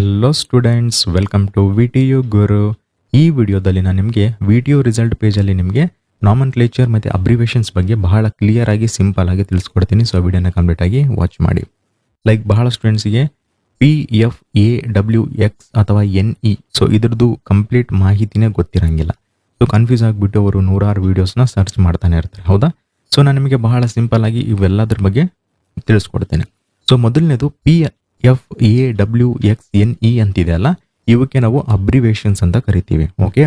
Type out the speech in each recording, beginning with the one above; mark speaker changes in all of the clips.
Speaker 1: Hello students, welcome to VTU Guru. ಈ ವಿಡಿಯೋದಲ್ಲಿ ನಾನು ನಿಮಗೆ ವಿಟಿಯು ರಿಸಲ್ಟ್ ಪೇಜಲ್ಲಿ ನಿಮಗೆ ನಾಮನ್ಕ್ಲೇಚರ್ ಮತ್ತು ಅಬ್ರಿವೇಷನ್ಸ್ ಬಗ್ಗೆ ಬಹಳ ಕ್ಲಿಯರ್ ಆಗಿ ಸಿಂಪಲ್ ಆಗಿ ತಿಳಿಸ್ಕೊಡ್ತೀನಿ. ಸೊ ವಿಡಿಯೋನ ಕಂಪ್ಲೀಟ್ ಆಗಿ ವಾಚ್ ಮಾಡಿ. ಲೈಕ್ ಬಹಳ ಸ್ಟೂಡೆಂಟ್ಸಿಗೆ PFAWX ಅಥವಾ NE ಸೊ ಇದ್ರದ್ದು ಕಂಪ್ಲೀಟ್ ಮಾಹಿತಿನೇ ಗೊತ್ತಿರಂಗಿಲ್ಲ. ಸೊ ಕನ್ಫ್ಯೂಸ್ ಆಗಿಬಿಟ್ಟು ಅವರು ನೂರಾರು ವೀಡಿಯೋಸ್ನ ಸರ್ಚ್ ಮಾಡ್ತಾನೆ ಇರ್ತಾರೆ, ಹೌದಾ? ಸೊ ನಾನು ನಿಮಗೆ ಬಹಳ ಸಿಂಪಲ್ ಆಗಿ ಇವೆಲ್ಲದ್ರ ಬಗ್ಗೆ ತಿಳಿಸ್ಕೊಡ್ತೇನೆ. ಸೊ ಮೊದಲನೇದು PFAWX NE ಅಂತಿದೆ ಅಲ್ಲ, ಇವಕ್ಕೆ ನಾವು ಅಬ್ರಿವೇಷನ್ಸ್ ಅಂತ ಕರಿತೀವಿ. ಓಕೆ,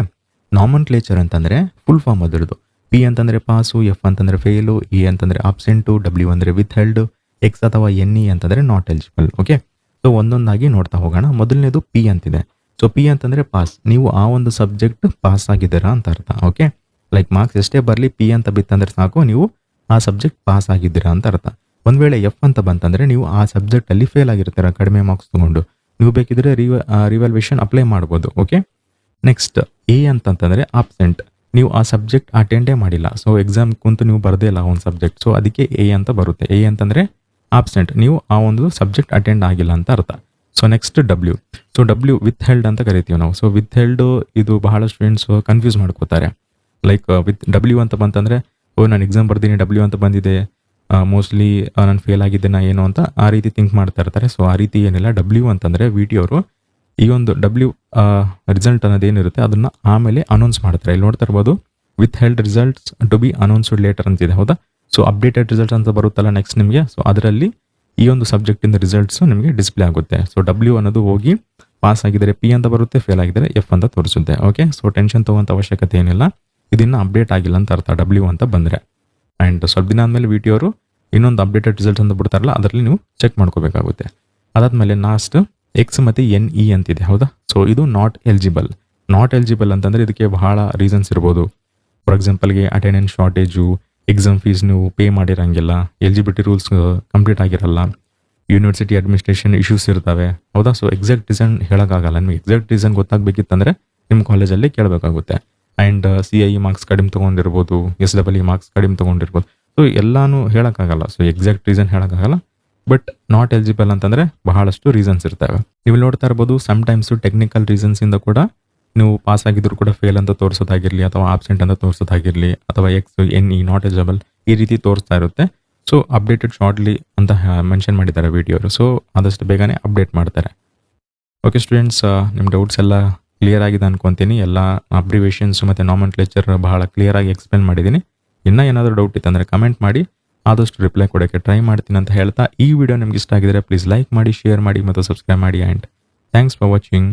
Speaker 1: ನಾಮನ್ಕ್ಲೇಚರ್ ಅಂತಂದರೆ ಫುಲ್ ಫಾರ್ಮ್ ಅದರದ್ದು. P ಅಂತಂದರೆ ಪಾಸು, F ಅಂತಂದರೆ ಫೇಲು, E ಅಂತಂದರೆ ಆಬ್ಸೆಂಟು, W ಅಂದರೆ ವಿತ್ ಹೆಲ್ಡ್, X ಅಥವಾ NE ಅಂತಂದರೆ ನಾಟ್ ಎಲಿಜಿಬಲ್. ಓಕೆ, ಸೊ ಒಂದೊಂದಾಗಿ ನೋಡ್ತಾ ಹೋಗೋಣ. ಮೊದಲನೇದು P ಅಂತಿದೆ. ಸೊ P ಅಂತಂದರೆ ಪಾಸ್, ನೀವು ಆ ಒಂದು ಸಬ್ಜೆಕ್ಟ್ ಪಾಸ್ ಆಗಿದ್ದೀರಾ ಅಂತ ಅರ್ಥ. ಓಕೆ, ಲೈಕ್ ಮಾರ್ಕ್ಸ್ ಎಷ್ಟೇ ಬರಲಿ P ಅಂತ ಬಿತ್ತಂದ್ರೆ ಸಾಕು, ನೀವು ಆ ಸಬ್ಜೆಕ್ಟ್ ಪಾಸ್ ಆಗಿದ್ದೀರಾ ಅಂತ ಅರ್ಥ. ಒಂದು ವೇಳೆ F ಅಂತ ಬಂತಂದರೆ ನೀವು ಆ ಸಬ್ಜೆಕ್ಟಲ್ಲಿ ಫೇಲ್ ಆಗಿರ್ತೀರ, ಕಡಿಮೆ ಮಾರ್ಕ್ಸ್ ತೊಗೊಂಡು. ನೀವು ಬೇಕಿದ್ರೆ ರಿವ್ಯಾಲ್ಯೂಯೇಷನ್ ಅಪ್ಲೈ ಮಾಡ್ಬೋದು. ಓಕೆ, ನೆಕ್ಸ್ಟ್ A ಅಂತಂತಂದರೆ ಆಬ್ಸೆಂಟ್, ನೀವು ಆ ಸಬ್ಜೆಕ್ಟ್ ಅಟೆಂಡೇ ಮಾಡಿಲ್ಲ. ಸೊ ಎಕ್ಸಾಮ್ ಕುಂತು ನೀವು ಬರದೇ ಇಲ್ಲ ಒಂದು ಸಬ್ಜೆಕ್ಟ್, ಸೊ ಅದಕ್ಕೆ A ಅಂತ ಬರುತ್ತೆ. A ಅಂತಂದರೆ ಆಬ್ಸೆಂಟ್, ನೀವು ಆ ಒಂದು ಸಬ್ಜೆಕ್ಟ್ ಅಟೆಂಡ್ ಆಗಿಲ್ಲ ಅಂತ ಅರ್ಥ. So next W. So W with held ಅಂತ ಕರಿತೀವಿ ನಾವು. ಸೊ ವಿತ್ ಹೆಲ್ಡ್ ಇದು ಬಹಳ ಸ್ಟೂಡೆಂಟ್ಸ್ ಕನ್ಫ್ಯೂಸ್ ಮಾಡ್ಕೋತಾರೆ. ಲೈಕ್ ವಿತ್ W ಅಂತ ಬಂತಂದರೆ ನಾನು ಎಕ್ಸಾಮ್ ಬರ್ತೀನಿ, W ಅಂತ ಬಂದಿದೆ, ಮೋಸ್ಟ್ಲಿ ನಾನು ಫೇಲ್ ಆಗಿದ್ದೇನಾ ಏನೋ ಅಂತ ಆ ರೀತಿ ಥಿಂಕ್ ಮಾಡ್ತಾ ಇರ್ತಾರೆ. ಸೊ ಆ ರೀತಿ ಏನಿಲ್ಲ. W ಅಂತಂದರೆ VT ಅವರು ಈ ಒಂದು W ರಿಸಲ್ಟ್ ಅನ್ನೋದೇನಿರುತ್ತೆ ಅದನ್ನು ಆಮೇಲೆ ಅನೌನ್ಸ್ ಮಾಡ್ತಾರೆ. ಇಲ್ಲಿ ನೋಡ್ತಾ ಇರ್ಬೋದು, with held results to be announced later ಅಂತಿದೆ, ಹೌದಾ? ಸೊ ಅಪ್ಡೇಟೆಡ್ ರಿಸಲ್ಟ್ಸ್ ಅಂತ ಬರುತ್ತಲ್ಲ ನೆಕ್ಸ್ಟ್ ನಿಮಗೆ, ಸೊ ಅದರಲ್ಲಿ ಈ ಒಂದು ಸಬ್ಜೆಕ್ಟಿಂದ ರಿಸಲ್ಟ್ಸು ನಿಮಗೆ ಡಿಸ್ಪ್ಲೇ ಆಗುತ್ತೆ. ಸೊ W ಅನ್ನೋದು ಹೋಗಿ ಪಾಸ್ ಆಗಿದ್ದಾರೆ P ಅಂತ ಬರುತ್ತೆ, ಫೇಲ್ ಆಗಿದ್ದಾರೆ F ಅಂತ ತೋರಿಸುತ್ತೆ. ಓಕೆ, ಸೊ ಟೆನ್ಷನ್ ತೊಗೋಂಥ ಅವಶ್ಯಕತೆ ಏನಿಲ್ಲ, ಇದನ್ನು ಅಪ್ಡೇಟ್ ಆಗಿಲ್ಲ ಅಂತ ಅರ್ಥ W ಅಂತ ಬಂದರೆ. ಆ್ಯಂಡ್ ಸ್ವಲ್ಪ ದಿನ ಆದಮೇಲೆ VT ಅವರು ಇನ್ನೊಂದು ಅಪ್ಡೇಟೆಡ್ ರಿಸಲ್ಟ್ ಅಂತ ಬಿಡ್ತಾರಲ್ಲ, ಅದರಲ್ಲಿ ನೀವು ಚೆಕ್ ಮಾಡ್ಕೋಬೇಕಾಗುತ್ತೆ. ಅದಾದಮೇಲೆ ಲಾಸ್ಟ್ X ಮತ್ತು NE ಅಂತಿದೆ, ಹೌದಾ? ಸೊ ಇದು ನಾಟ್ ಎಲಿಜಿಬಲ್. ನಾಟ್ ಎಲಿಜಿಬಲ್ ಅಂತಂದರೆ ಇದಕ್ಕೆ ಬಹಳ ರೀಸನ್ಸ್ ಇರ್ಬೋದು. ಫಾರ್ ಎಕ್ಸಾಂಪಲ್ಗೆ ಅಟೆಂಡೆನ್ಸ್ ಶಾರ್ಟೇಜು, ಎಕ್ಸಾಮ್ ಫೀಸ್ ನೀವು ಪೇ ಮಾಡಿರಂಗಿಲ್ಲ, ಎಲಿಜಿಬಿಲಿಟಿ ರೂಲ್ಸ್ ಕಂಪ್ಲೀಟ್ ಆಗಿರಲ್ಲ, ಯೂನಿವರ್ಸಿಟಿ ಅಡ್ಮಿನಿಸ್ಟ್ರೇಷನ್ ಇಶ್ಯೂಸ್ ಇರ್ತವೆ, ಹೌದಾ? ಸೊ ಎಕ್ಸಾಕ್ಟ್ ರೀಸನ್ ಹೇಳೋಕ್ಕಾಗಲ್ಲ. ನಿಮಗೆ ಎಕ್ಸಾಕ್ಟ್ ರೀಸನ್ ಗೊತ್ತಾಗಬೇಕಿತ್ತಂದರೆ ನಿಮ್ಮ ಕಾಲೇಜಲ್ಲಿ ಕೇಳಬೇಕಾಗುತ್ತೆ. ಆ್ಯಂಡ್ CIE ಮಾರ್ಕ್ಸ್ ಕಡಿಮೆ ತೊಗೊಂಡಿರ್ಬೋದು, SEE ಮಾರ್ಕ್ಸ್ ಕಡಿಮೆ ತೊಗೊಂಡಿರ್ಬೋದು. ಸೊ ಎಲ್ಲನೂ ಹೇಳೋಕ್ಕಾಗಲ್ಲ. ಸೊ ಎಕ್ಸಾಕ್ಟ್ ರೀಸನ್ ಹೇಳೋಕ್ಕಾಗಲ್ಲ. ಬಟ್ ನಾಟ್ ಎಲಿಜಿಬಲ್ ಅಂತಂದರೆ ಬಹಳಷ್ಟು ರೀಸನ್ಸ್ ಇರ್ತವೆ. ನೀವು ನೋಡ್ತಾ ಇರ್ಬೋದು, ಸಮ್ಟೈಮ್ಸು ಟೆಕ್ನಿಕಲ್ ರೀಸನ್ಸಿಂದ ಕೂಡ ನೀವು ಪಾಸ್ ಆಗಿದ್ರು ಕೂಡ ಫೇಲ್ ಅಂತ ತೋರಿಸೋದಾಗಿರಲಿ, ಅಥವಾ ಆಬ್ಸೆಂಟ್ ಅಂತ ತೋರಿಸೋದಾಗಿರಲಿ, ಅಥವಾ X NE ನಾಟ್ ಎಲಿಜಿಬಲ್ ಈ ರೀತಿ ತೋರಿಸ್ತಾ ಇರುತ್ತೆ. ಸೊ ಅಪ್ಡೇಟೆಡ್ ಶಾರ್ಟ್ಲಿ ಅಂತ ಮೆನ್ಷನ್ ಮಾಡಿದ್ದಾರೆ ವಿಡಿಯೋರು. ಸೊ ಆದಷ್ಟು ಬೇಗನೆ ಅಪ್ಡೇಟ್ ಮಾಡ್ತಾರೆ. ಓಕೆ ಸ್ಟೂಡೆಂಟ್ಸ್, ನಿಮ್ಮ ಡೌಟ್ಸ್ ಎಲ್ಲ ಕ್ಲಿಯರ್ ಆಗಿದೆ ಅನ್ಕೊತೀನಿ. ಎಲ್ಲ ಅಬ್ರಿವೇಷನ್ಸ್ ಮತ್ತು ನಾಮನ್ಕ್ಲೇಚರ್ ಬಹಳ ಕ್ಲಿಯರಾಗಿ ಎಕ್ಸ್ಪ್ಲೇನ್ ಮಾಡಿದ್ದೀನಿ. ಇನ್ನೂ ಏನಾದರೂ ಡೌಟ್ ಇತ್ತಂದರೆ ಕಮೆಂಟ್ ಮಾಡಿ, ಆದಷ್ಟು ರಿಪ್ಲೈ ಕೊಡೋಕ್ಕೆ ಟ್ರೈ ಮಾಡ್ತೀನಿ ಅಂತ ಹೇಳ್ತಾ, ಈ ವಿಡಿಯೋ ನಿಮ್ಗೆ ಇಷ್ಟ ಆಗಿದರೆ ಪ್ಲೀಸ್ ಲೈಕ್ ಮಾಡಿ, ಶೇರ್ ಮಾಡಿ ಮತ್ತು ಸಬ್ಸ್ಕ್ರೈಬ್ ಮಾಡಿ. And thanks for watching.